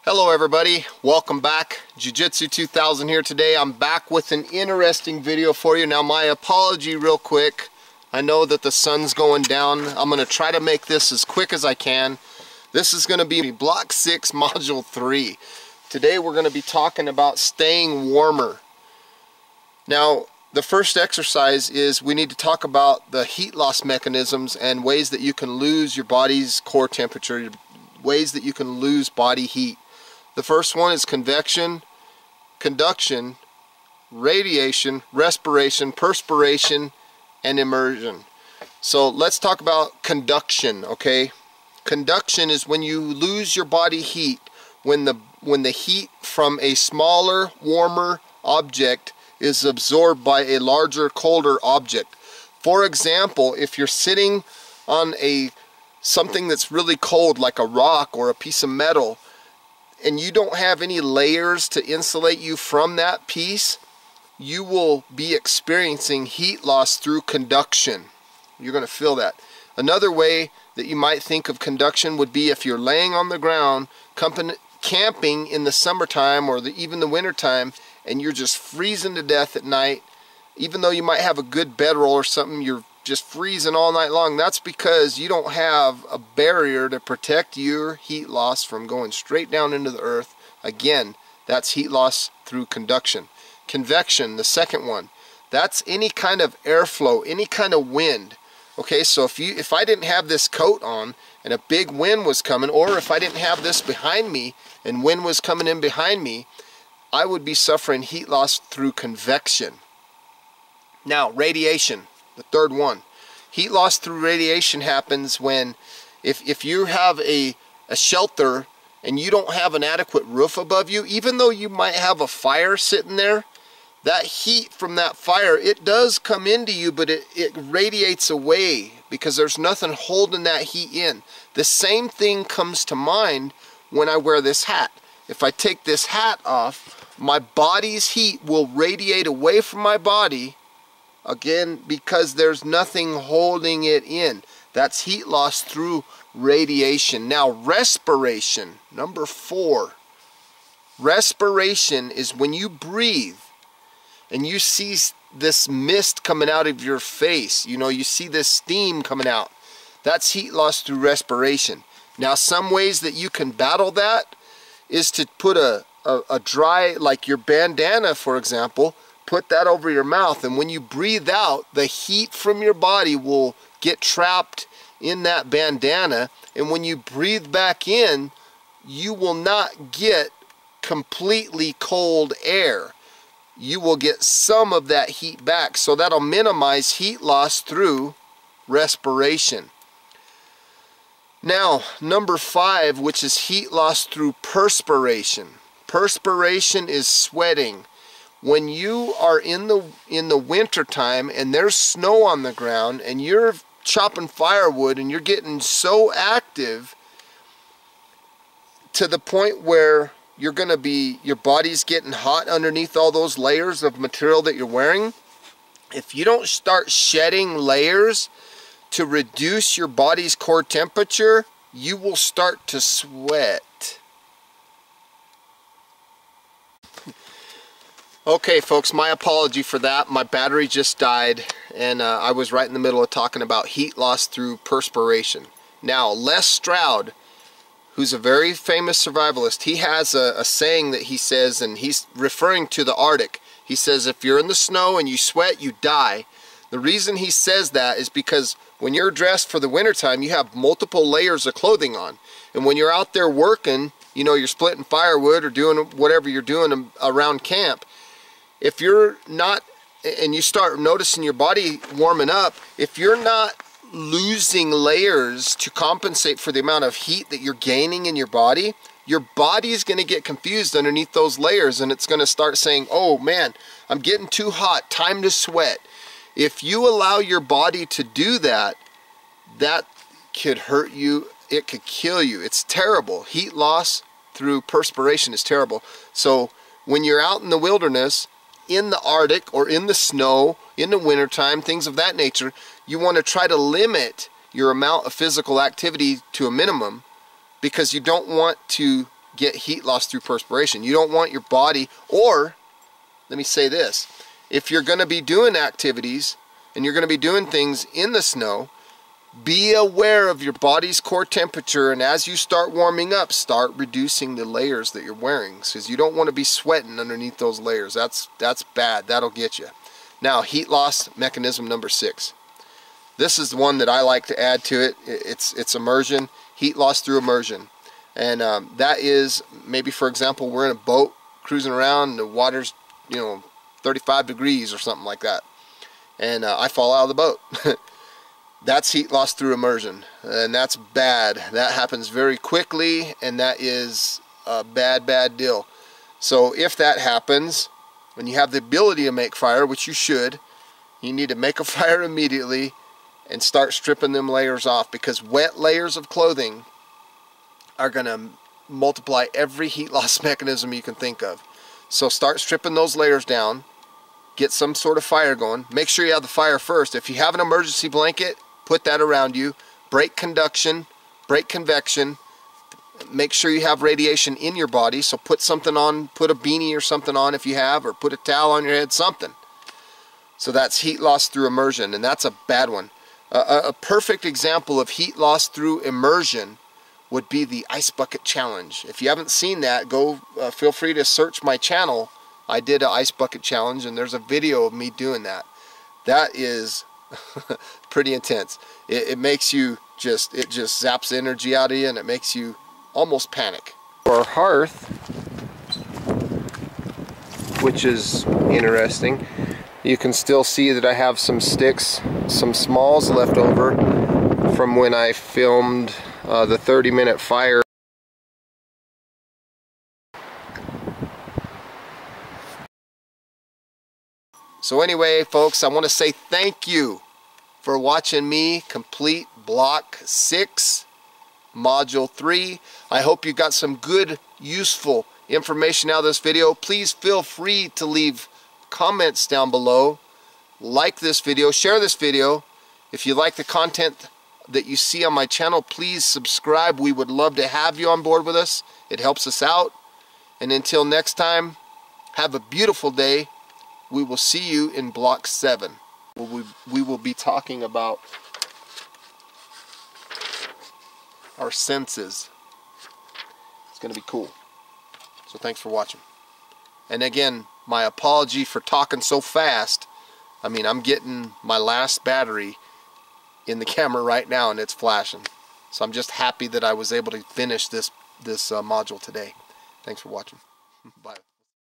Hello everybody, welcome back. Jiu-Jitsu 2000 here today. I'm back with an interesting video for you. Now my apology real quick. I know that the sun's going down. I'm going to try to make this as quick as I can. This is going to be Block 6 Module 3. Today we're going to be talking about staying warmer. Now the first exercise is we need to talk about the heat loss mechanisms and ways that you can lose your body's core temperature, ways that you can lose body heat. The first one is convection, conduction, radiation, respiration, perspiration, and immersion. So let's talk about conduction, okay? Conduction is when you lose your body heat, when the heat from a smaller, warmer object is absorbed by a larger, colder object. For example, if you're sitting on something that's really cold like a rock or a piece of metal, and you don't have any layers to insulate you from that piece, you will be experiencing heat loss through conduction. You're going to feel that. Another way that you might think of conduction would be if you're laying on the ground camping in the summertime or even the wintertime, and you're just freezing to death at night. Even though you might have a good bedroll or something, you're just freezing all night long. That's because you don't have a barrier to protect your heat loss from going straight down into the earth. Again, that's heat loss through conduction. Convection, the second one, that's any kind of airflow, any kind of wind. Okay, so if I didn't have this coat on and a big wind was coming, or if I didn't have this behind me and wind was coming in behind me, I would be suffering heat loss through convection. Now, radiation. The third one. Heat loss through radiation happens when if you have a shelter and you don't have an adequate roof above you, even though you might have a fire sitting there, that heat from that fire, it does come into you, but it radiates away because there's nothing holding that heat in. The same thing comes to mind when I wear this hat. If I take this hat off, my body's heat will radiate away from my body. Again, because there's nothing holding it in. That's heat loss through radiation. Now, respiration, number 4. Respiration is when you breathe and you see this mist coming out of your face. You know, you see this steam coming out. That's heat loss through respiration. Now, some ways that you can battle that is to put a dry, like your bandana, for example, put that over your mouth, and when you breathe out, the heat from your body will get trapped in that bandana, and when you breathe back in, you will not get completely cold air. You will get some of that heat back, so that'll minimize heat loss through respiration. Now, number 5, which is heat loss through perspiration. Perspiration is sweating. When you are in the winter time and there's snow on the ground and you're chopping firewood and you're getting so active to the point where your body's getting hot underneath all those layers of material that you're wearing, if you don't start shedding layers to reduce your body's core temperature, you will start to sweat. Okay folks, my apology for that. My battery just died and I was right in the middle of talking about heat loss through perspiration. Now, Les Stroud, who's a very famous survivalist, he has a saying that he says, and he's referring to the Arctic. He says, if you're in the snow and you sweat, you die. The reason he says that is because when you're dressed for the wintertime, you have multiple layers of clothing on. And when you're out there working, you know, you're splitting firewood or doing whatever you're doing around camp, if you're not, and you start noticing your body warming up, if you're not losing layers to compensate for the amount of heat that you're gaining in your body is going to get confused underneath those layers, and it's going to start saying, oh man, I'm getting too hot, time to sweat. If you allow your body to do that, that could hurt you, it could kill you. It's terrible. Heat loss through perspiration is terrible. So when you're out in the wilderness, in the Arctic or in the snow, in the wintertime, things of that nature, you want to try to limit your amount of physical activity to a minimum because you don't want to get heat loss through perspiration. You don't want your body, or let me say this, if you're going to be doing activities and you're going to be doing things in the snow, be aware of your body's core temperature, and as you start warming up, start reducing the layers that you're wearing, because you don't want to be sweating underneath those layers. That's bad. That'll get you. Now, heat loss mechanism number 6. This is the one that I like to add to it. It's immersion, heat loss through immersion. And that is, maybe for example, we're in a boat cruising around, and the water's 35 degrees or something like that, and I fall out of the boat. That's heat loss through immersion, and that's bad. That happens very quickly, and that is a bad deal. So if that happens, when you have the ability to make fire, which you should, you need to make a fire immediately and start stripping them layers off, because wet layers of clothing are going to multiply every heat loss mechanism you can think of. So start stripping those layers down, get some sort of fire going. Make sure you have the fire first. If you have an emergency blanket, put that around you. Break conduction, break convection. Make sure you have radiation in your body, so put something on, put a beanie or something on if you have, or put a towel on your head, something. So that's heat loss through immersion, and that's a bad one. A perfect example of heat loss through immersion would be the ice bucket challenge. If you haven't seen that, go feel free to search my channel. I did an ice bucket challenge, and there's a video of me doing that. That is pretty intense. It makes you it just zaps energy out of you, and it makes you almost panic. Our hearth, which is interesting, you can still see that I have some sticks, some smalls left over from when I filmed the 30-minute fire. So anyway, folks, I want to say thank you for watching me complete Block 6, Module 3. I hope you got some good, useful information out of this video. Please feel free to leave comments down below. Like this video, share this video. If you like the content that you see on my channel, please subscribe. We would love to have you on board with us. It helps us out. And until next time, have a beautiful day. We will see you in Block 7. We will be talking about our senses. It's going to be cool. So thanks for watching. And again, my apology for talking so fast. I mean, I'm getting my last battery in the camera right now, and it's flashing. So I'm just happy that I was able to finish this module today. Thanks for watching. Bye.